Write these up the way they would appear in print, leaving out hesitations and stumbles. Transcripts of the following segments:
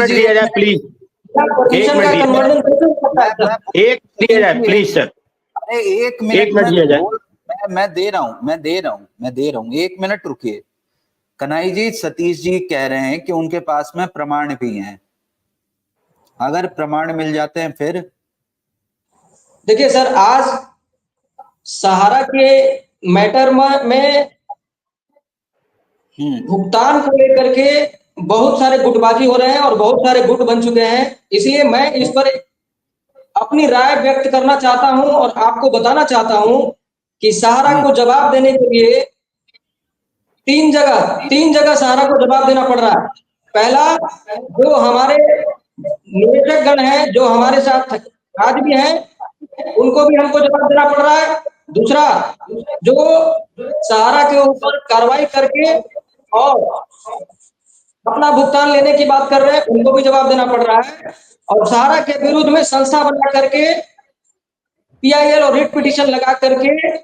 Minute दिया जाए please, एक मिनट दिया जाए प्लीज सर, एक मिनट दिया जाए। मैं दे रहा हूँ, एक मिनट रुकिए। कन्हैया जी, सतीश जी कह रहे हैं कि उनके पास में प्रमाण भी हैं, अगर प्रमाण मिल जाते हैं फिर। देखिए सर, आज सहारा के मैटर में भुगतान को लेकर के बहुत सारे गुटबाजी हो रहे हैं और बहुत सारे गुट बन चुके हैं, इसलिए मैं इस पर अपनी राय व्यक्त करना चाहता हूं और आपको बताना चाहता हूं कि सहारा को जवाब देने के लिए तीन जगह सहारा को जवाब देना पड़ रहा है। पहला, जो हमारे निवेशक गण हैं जो हमारे साथ आज भी हैं, उनको भी हमको जवाब देना पड़ रहा है। दूसरा, जो सहारा के ऊपर कार्रवाई करके और अपना भुगतान लेने की बात कर रहे हैं, उनको भी जवाब देना पड़ रहा है। और सहारा के विरुद्ध में संस्था बना करके PIL और रिट पिटीशन लगा करके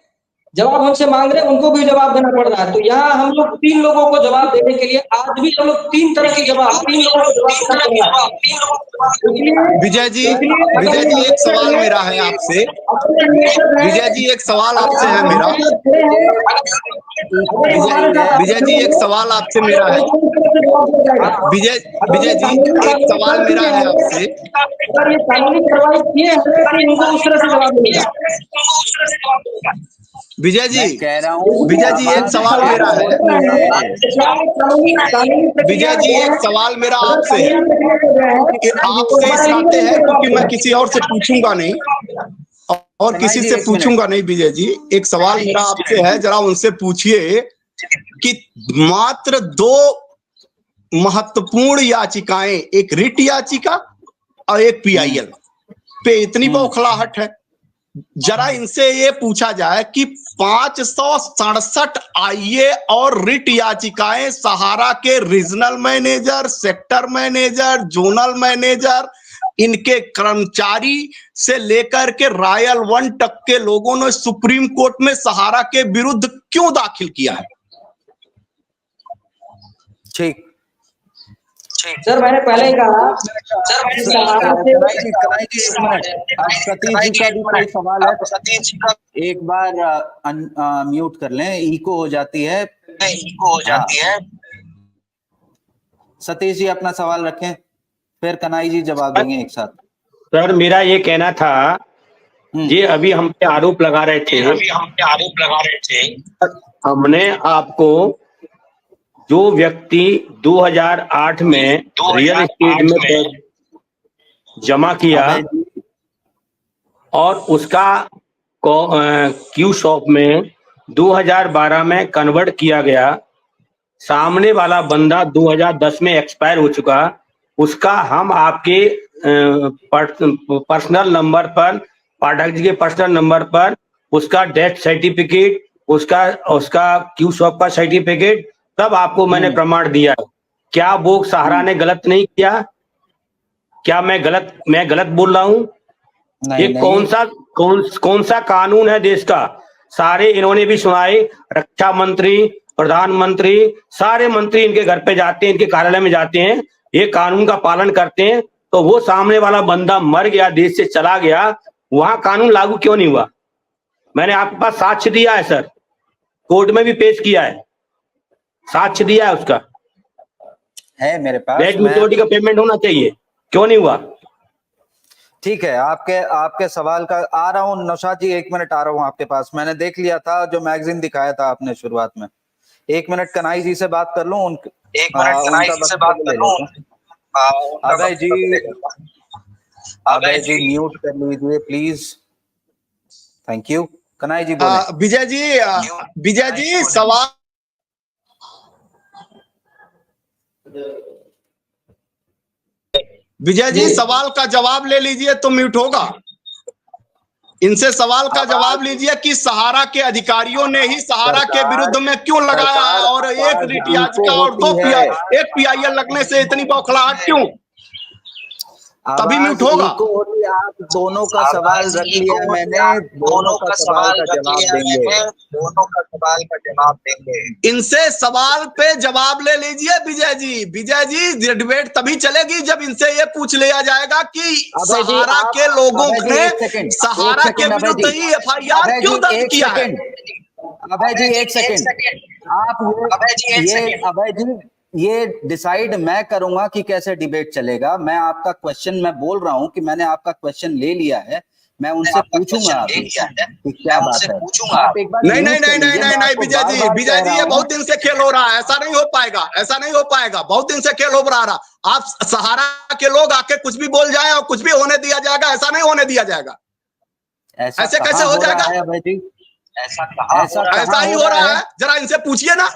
जवाब हमसे मांग रहे हैं, उनको भी जवाब देना पड़ रहा है। तो यहाँ हम लोग तीन लोगों को जवाब देने के लिए आज भी हम लोग तीन तरह के जवाब, तीन लोगों को जवाब देना पड़ रहा है। विजय जी एक सवाल मेरा है आपसे। विजय जी एक सवाल आपसे है मेरा। विजय जी एक सवाल आपसे मेरा है। विजय जी एक सवाल मेरा है आपसे। अगर ये कानूनी कार्रवाई किए हैं उनको उस तरह से जवाब मिलेगा। विजय जी कह रहा हूँ, विजय जी एक सवाल मेरा है। विजय जी एक सवाल मेरा आपसे है कि आपसे इस नाते है, क्योंकि मैं किसी और से पूछूंगा नहीं और किसी से पूछूंगा नहीं। विजय जी एक सवाल मेरा आपसे है, जरा उनसे पूछिए कि मात्र दो महत्वपूर्ण याचिकाएं, एक रिट याचिका और एक PIL पे इतनी बौखलाहट है। जरा इनसे ये पूछा जाए कि 567 IA और रिट याचिकाएं सहारा के regional manager, sector manager, zonal manager, इनके कर्मचारी से लेकर के रॉयल वन तक के लोगों ने सुप्रीम कोर्ट में सहारा के विरुद्ध क्यों दाखिल किया है? ठीक सर, मैंने पहले ही कहा, सतीश जी का भी कोई सवाल है तो एक बार म्यूट कर लें, इको हो जाती है। सतीश जी अपना सवाल रखें, फिर कन्हैया जी जवाब देंगे एक साथ। सर मेरा ये कहना था, ये अभी हम पे आरोप लगा रहे थे, हमने आपको जो व्यक्ति 2008 में रियल एस्टेट में जमा किया और उसका क्यू शॉप में 2012 में कन्वर्ट किया गया, सामने वाला बंदा 2010 में एक्सपायर हो चुका, उसका हम आपके पर्सनल नंबर पर, पाठक जी के पर्सनल नंबर पर उसका डेथ सर्टिफिकेट, उसका क्यू शॉप का सर्टिफिकेट तब आपको मैंने प्रमाण दिया है। क्या वो सहारा ने गलत नहीं किया? क्या मैं गलत बोल रहा हूँ? ये कौन सा कानून है देश का? सारे इन्होंने भी सुनाए, रक्षा मंत्री, प्रधानमंत्री, सारे मंत्री इनके घर पे जाते हैं, इनके कार्यालय में जाते हैं, ये कानून का पालन करते हैं। तो वो सामने वाला बंदा मर गया, देश से चला गया, वहां कानून लागू क्यों नहीं हुआ? मैंने आपके पास साक्ष्य दिया है सर, कोर्ट में भी पेश किया है, साक्ष्य दिया है, उसका है मेरे पास। का पेमेंट होना चाहिए, क्यों नहीं हुआ? ठीक है, आपके सवाल का आ रहा हूँ। नौशाद जी एक मिनट, आ रहा हूँ आपके पास। मैंने देख लिया था जो मैगजीन दिखाया था आपने शुरुआत में। एक मिनट कन्हैया जी से बात कर लूं, अभय जी म्यूट कर लीजिए please. Thank you. Kanhaiya ji बोले। विजय जी सवाल विजय जी सवाल का जवाब ले लीजिए तो म्यूट होगा। इनसे सवाल का जवाब लीजिए कि सहारा के अधिकारियों ने ही सहारा के विरुद्ध में क्यों लगाया है और एक रिट याचिका और एक PIL लगने से इतनी बौखलाहट क्यों? तभी म्यूट होगा। आप दोनों का सवाल रख लिया है मैंने, दोनों का सवाल का जवाब देंगे, दोनों का सवाल का जवाब देंगे। इनसे सवाल पे जवाब ले लीजिए विजय जी। विजय जी, डिबेट तभी चलेगी जब इनसे ये पूछ लिया जाएगा कि सहारा के लोगों ने सहारा के विरुद्ध ही FIR क्यों दर्ज किया है। अभय जी एक सेकंड, आप अभय जी ये डिसाइड मैं करूंगा कि कैसे डिबेट चलेगा। मैं आपका क्वेश्चन, मैं बोल रहा हूं कि मैंने आपका क्वेश्चन ले लिया है, मैं उनसे पूछूंगा कि क्या बात है। आप एक बार नहीं विजय जी, ये बहुत दिन से खेल हो रहा है, ऐसा नहीं हो पाएगा, ऐसा नहीं हो पाएगा, बहुत दिन से खेल हो रहा। आप सहारा के लोग आके कुछ भी बोल जाए और कुछ भी होने दिया जाएगा, ऐसा नहीं होने दिया जाएगा। ऐसे कैसे हो जाएगा? ऐसा ही हो रहा है, जरा इनसे पूछिए ना।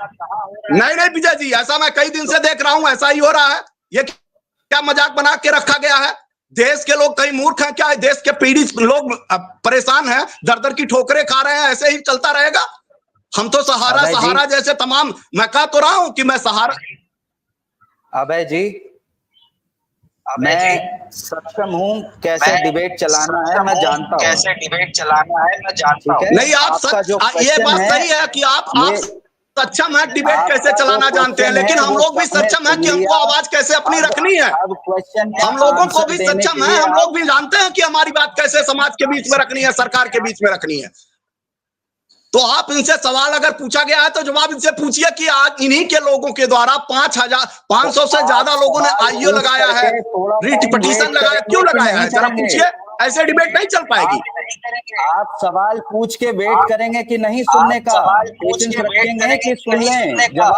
नहीं विजय जी, ऐसा मैं कई दिन से देख रहा हूं, ऐसा ही हो रहा है। ये क्या मजाक बना के रखा गया है? देश के लोग कहीं मूर्ख हैं क्या? देश के पीड़ित लोग परेशान हैं, दर दर की ठोकरें खा रहे हैं, ऐसे ही चलता रहेगा? हम तो सहारा जैसे तमाम, मैं कह तो रहा हूं कि मैं सहारा। अभय जी मैं सक्षम हूँ कैसे डिबेट चलाना है, मैं जानता हूँ कैसे डिबेट चलाना है, मैं जानता हूँ। नहीं, ये बात सही है कि आप सक्षम है डिबेट कैसे चलाना जानते हैं, लेकिन हम लोग भी सक्षम है कि हमको आवाज कैसे अपनी रखनी है। हम लोगों को भी सक्षम है, हम लोग भी जानते हैं कि हमारी बात कैसे समाज के बीच में रखनी है, सरकार के बीच में रखनी है। तो आप इनसे सवाल अगर पूछा गया है तो जवाब इनसे पूछिए कि आज इन्हीं के लोगों के द्वारा 500 से ज्यादा लोगों ने आईओ लगाया है, रिट पिटीशन लगाया, क्यों लगाया है जरा पूछिए। ऐसे डिबेट नहीं चल पाएगी। आप सवाल पूछ के वेट करेंगे कि नहीं सुनने का, रखेंगे कि सुन लें?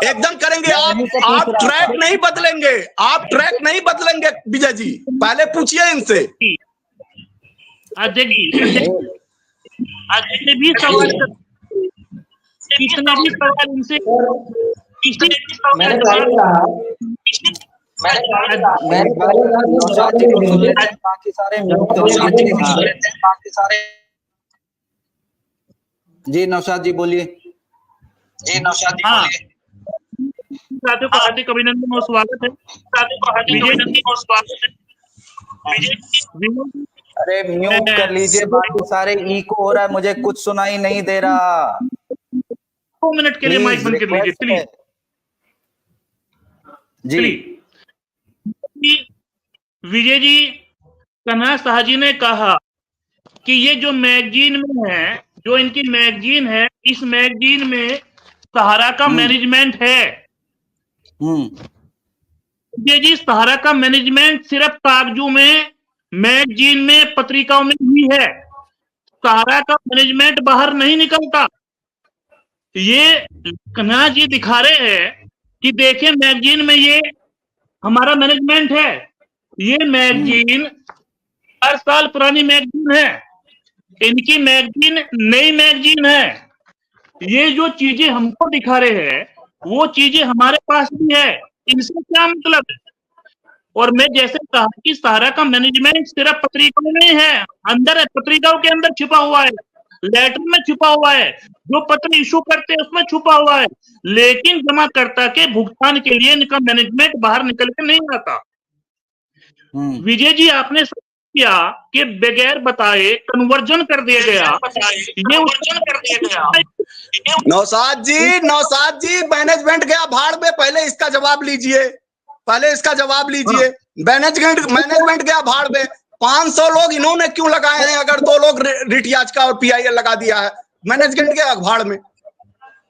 एकदम करेंगे। आप ट्रैक नहीं बदलेंगे, आप ट्रैक नहीं बदलेंगे विजय जी, पहले पूछिए इनसे। जितने भी सवाल इनसे मैंने पहले कहा, बाकी सारे म्यूट करिए। जी नौशाद जी बोलिए। साथियों को हार्दिक अभिनंदन और स्वागत है। अरे म्यूट कर लीजिए, बाकी सारे इको हो रहा है, मुझे कुछ सुनाई नहीं दे रहा। 2 मिनट के लिए माइक बंद कर लीजिए प्लीज जी। विजय जी, कन्हैया शाह जी ने कहा कि ये जो मैगजीन में है, जो इनकी मैगजीन है, इस मैगजीन में सहारा का मैनेजमेंट है। विजय जी, सहारा का मैनेजमेंट सिर्फ कागजों में, मैगजीन में, पत्रिकाओं में ही है। सहारा का मैनेजमेंट बाहर नहीं निकलता। ये कन्हैया जी दिखा रहे हैं कि देखिए मैगजीन में ये हमारा मैनेजमेंट है। ये मैगजीन 4 साल पुरानी मैगजीन है, इनकी मैगजीन नई मैगजीन है। ये जो चीजें हमको दिखा रहे हैं वो चीजें हमारे पास भी है, इनसे क्या मतलब है? और मैं जैसे कहा कि सहारा का मैनेजमेंट सिर्फ पत्रिकाओं में है, अंदर है, पत्रिकाओं के अंदर छिपा हुआ है, लेटर में छुपा हुआ है, जो पत्र इशू करते हैं उसमें छुपा हुआ है, लेकिन जमाकर्ता के भुगतान के लिए इनका मैनेजमेंट बाहर निकल के नहीं आता। विजय जी, आपने किया कि बगैर बताए कन्वर्जन कर दिया गया, नौशाद जी मैनेजमेंट गया भाड़ में, पहले इसका जवाब लीजिए, मैनेजमेंट गया भाड़ में। 500 लोग इन्होंने क्यों लगाए हैं अगर 2 लोग रिट याचिका और PIL लगा दिया है? मैनेजमेंट के भाड़ में,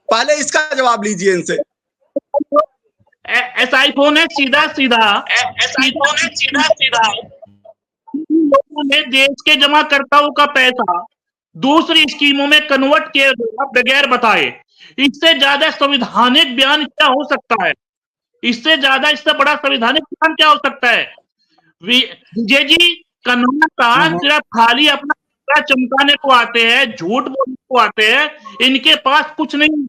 पहले इसका जवाब लीजिए इनसे। SI फोन है सीधा लोगों ने देश के जमाकर्ताओं का पैसा दूसरी स्कीमों में कन्वर्ट किया बगैर बताए। इससे ज्यादा संवैधानिक बयान क्या हो सकता है? इससे ज्यादा, इससे बड़ा संवैधानिक बयान क्या हो सकता है? विजय जी, कन्हैया शाह सिर्फ खाली अपना चमकाने को आते हैं, झूठ बोलने को आते हैं, इनके पास कुछ नहीं।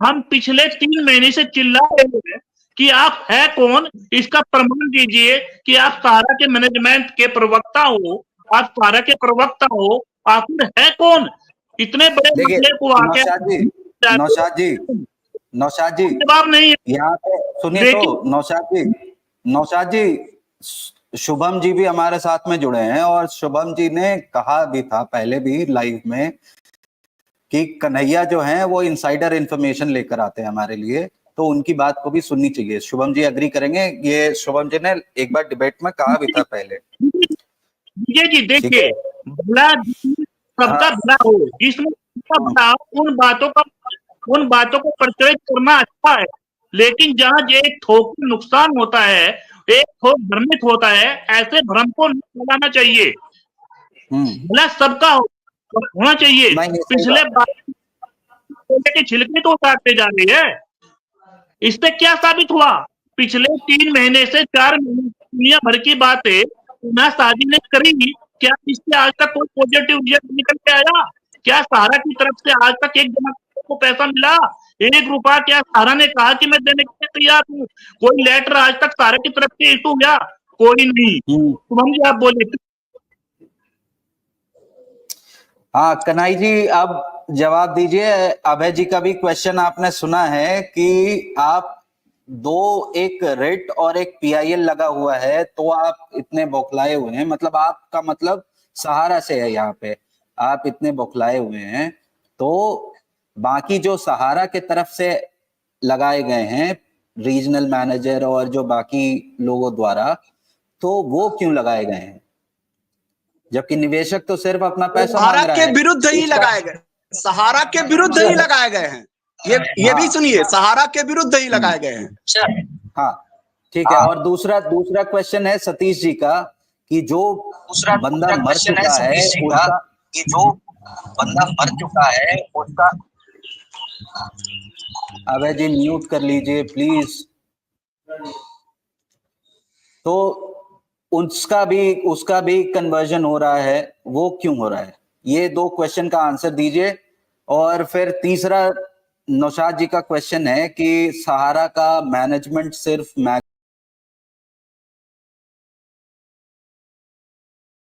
हम पिछले 3 महीने से चिल्ला रहे हैं कि आप है कौन, इसका प्रमाण दीजिए कि आप सहारा के मैनेजमेंट के प्रवक्ता हो, आप सहारा के प्रवक्ता हो, आखिर है कौन? इतने बड़े मसले को आके नौशाद जी जवाब नहीं है। यहाँ पे सुनिए तो नौशाद जी शुभम जी भी हमारे साथ में जुड़े हैं और शुभम जी ने कहा भी था पहले भी लाइव में कि कन्हैया जो हैं वो इनसाइडर इंफॉर्मेशन लेकर आते हैं हमारे लिए, तो उनकी बात को भी सुननी चाहिए। शुभम जी एग्री करेंगे? ये शुभम जी ने एक बार डिबेट में कहा भी था पहले। विजय जी देखिए, भला सबका भला हो, जिसमें सबका भला हो, उन बातों को प्रचलित करना अच्छा है, लेकिन जहां एक थोक नुकसान होता है, एक थोक भ्रमित होता है, ऐसे भ्रम को नहीं फैलाना चाहिए। भला सबका होना चाहिए। पिछले के छिलके तो उतारते जा रही है, इससे क्या साबित हुआ? पिछले 3 महीने से 4 महीने दुनिया भर की बातें पुनः शादी ने करी, क्या इससे आज तक कोई पॉजिटिव रिजल्ट निकल के आया? क्या सहारा की तरफ से आज तक एक जमा को पैसा मिला? 1 रुपया क्या सहारा ने कहा कि मैं देने के लिए तैयार हूँ? कोई लेटर आज तक सहारा की तरफ से इशू हुआ? कोई नहीं। शुभम जी आप बोलिए। हाँ कन्हैया जी अब जवाब दीजिए। अभय जी का भी क्वेश्चन आपने सुना है कि आप एक रेट और एक पीआईएल लगा हुआ है तो आप इतने बौखलाए हुए हैं, मतलब आपका मतलब सहारा से है, यहाँ पे आप इतने बौखलाए हुए हैं, तो बाकी जो सहारा के तरफ से लगाए गए हैं रीजनल मैनेजर और जो बाकी लोगों द्वारा, तो वो क्यों लगाए गए हैं? जबकि निवेशक तो सिर्फ अपना पैसा मांग रहा है। सहारा के विरुद्ध ही लगाए गए, सहारा के विरुद्ध ही लगाए गए हैं। ये भी सुनिए, सहारा के विरुद्ध ही लगाए गए हैं। हाँ ठीक है। और दूसरा क्वेश्चन है सतीश जी का कि जो बंदा मर चुका है उसका अबे जी म्यूट कर लीजिए प्लीज। तो उसका भी कन्वर्जन हो रहा है, वो क्यों हो रहा है? ये 2 क्वेश्चन का आंसर दीजिए। और फिर तीसरा नौशाद जी का क्वेश्चन है कि सहारा का मैनेजमेंट सिर्फ